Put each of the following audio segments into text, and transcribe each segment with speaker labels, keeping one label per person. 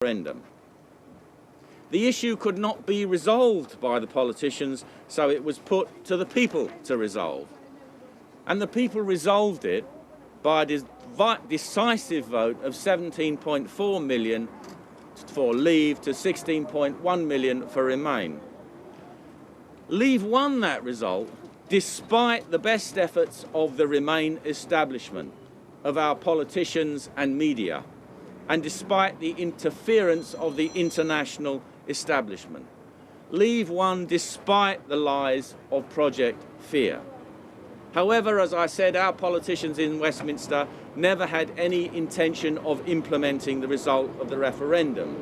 Speaker 1: referendum. The issue could not be resolved by the politicians, so it was put to the people to resolve. And the people resolved it by a decisive vote of 17.4 million for Leave to 16.1 million for Remain. Leave won that result despite the best efforts of the Remain establishment, of our politicians and media, and despite the interference of the international establishment. Leave won despite the lies of Project Fear. However, as I said, our politicians in Westminster never had any intention of implementing the result of the referendum.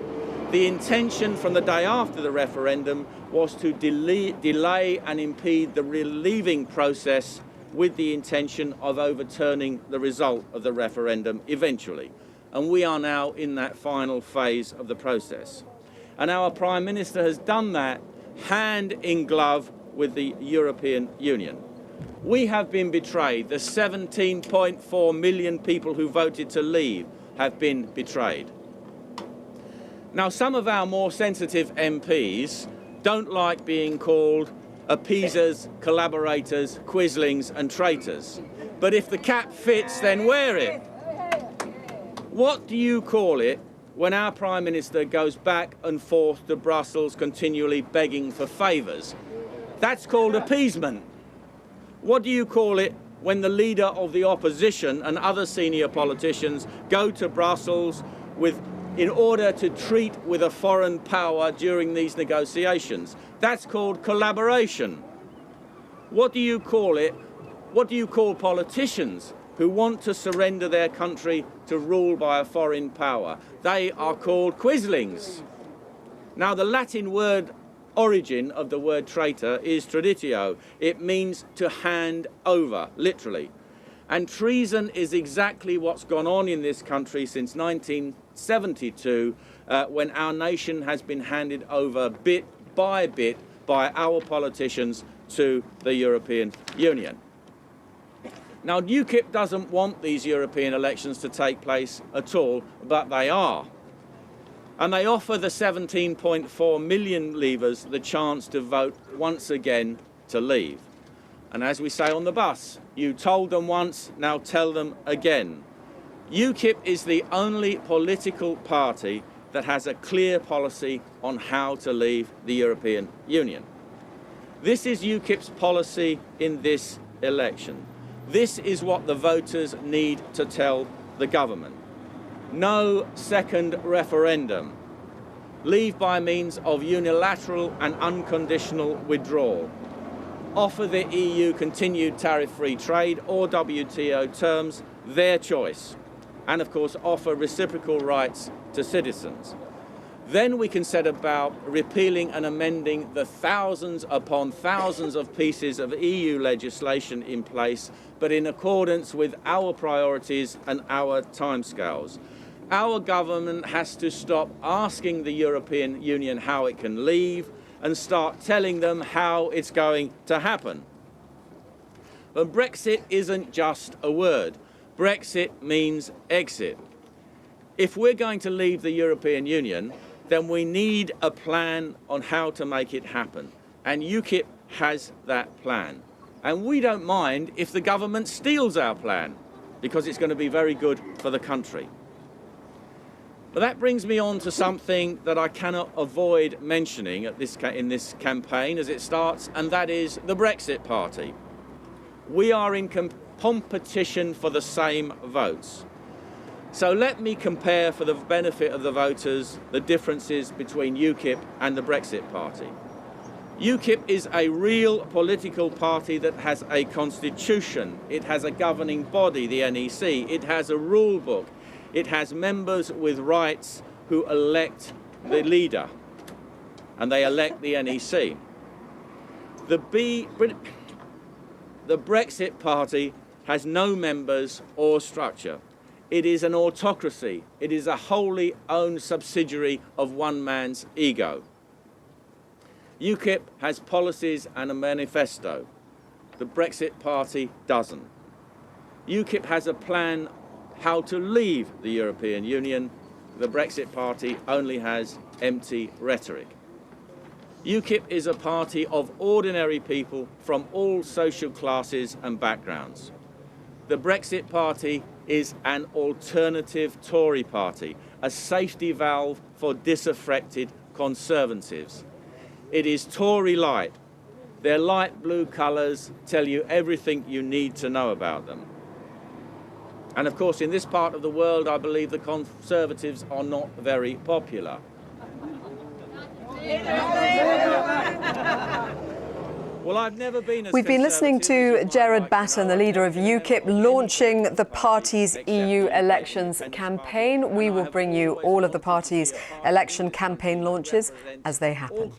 Speaker 1: The intention from the day after the referendum was to delay and impede the relieving process with the intention of overturning the result of the referendum eventually. And we are now in that final phase of the process. And our Prime Minister has done that hand in glove with the European Union. We have been betrayed. The 17.4 million people who voted to leave have been betrayed. Now, some of our more sensitive MPs don't like being called appeasers, collaborators, quislings and traitors. But if the cap fits, then wear it. What do you call it when our Prime Minister goes back and forth to Brussels continually begging for favours? That's called appeasement. What do you call it when the leader of the opposition and other senior politicians go to Brussels in order to treat with a foreign power during these negotiations? That's called collaboration. What do you call it? What do you call politicians who want to surrender their country to rule by a foreign power? They are called quislings. Now, the Latin word origin of the word traitor is traditio. It means to hand over, literally. And treason is exactly what's gone on in this country since 1972, when our nation has been handed over bit by our politicians to the European Union. Now, UKIP doesn't want these European elections to take place at all, but they are. And they offer the 17.4 million leavers the chance to vote once again to leave. And as we say on the bus, you told them once, now tell them again. UKIP is the only political party that has a clear policy on how to leave the European Union. This is UKIP's policy in this election. This is what the voters need to tell the government. No second referendum. Leave by means of unilateral and unconditional withdrawal. Offer the EU continued tariff-free trade or WTO terms, their choice. And of course, offer reciprocal rights to citizens. Then we can set about repealing and amending the thousands upon thousands of pieces of EU legislation in place, but in accordance with our priorities and our timescales. Our government has to stop asking the European Union how it can leave and start telling them how it's going to happen. But Brexit isn't just a word. Brexit means exit. If we're going to leave the European Union, then we need a plan on how to make it happen. And UKIP has that plan. And we don't mind if the government steals our plan, because it's going to be very good for the country. But that brings me on to something that I cannot avoid mentioning in this campaign as it starts, and that is the Brexit Party. We are in competition for the same votes. So let me compare, for the benefit of the voters, the differences between UKIP and the Brexit Party. UKIP is a real political party that has a constitution. It has a governing body, the NEC. It has a rule book. It has members with rights who elect the leader, and they elect the NEC. The Brexit Party has no members or structure. It is an autocracy. It is a wholly owned subsidiary of one man's ego. UKIP has policies and a manifesto. The Brexit Party doesn't. UKIP has a plan how to leave the European Union. the Brexit Party only has empty rhetoric. UKIP is a party of ordinary people from all social classes and backgrounds. The Brexit Party is an alternative Tory party, a safety valve for disaffected Conservatives. It is Tory light. Their light blue colours tell you everything you need to know about them. And of course, in this part of the world, I believe the Conservatives are not very popular. Well, I've never been as
Speaker 2: We've been listening to Gerard Batten, the leader of UKIP, launching the party's EU elections campaign. We will bring you all of the party's election campaign launches as they happen.